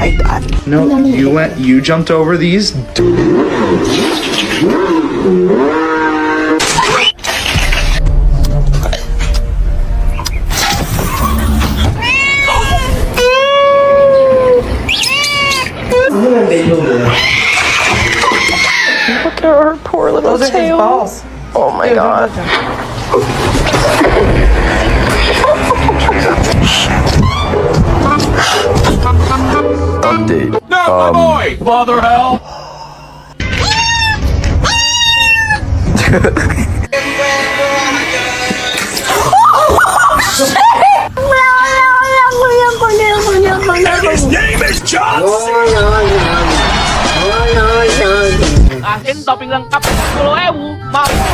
tried that. No, you jumped over these. Look at her poor little Those are his tail. balls. Oh my god. Update. Not my boy! Father hell! His name is John C. Akin topping lengkap 10.000, mampu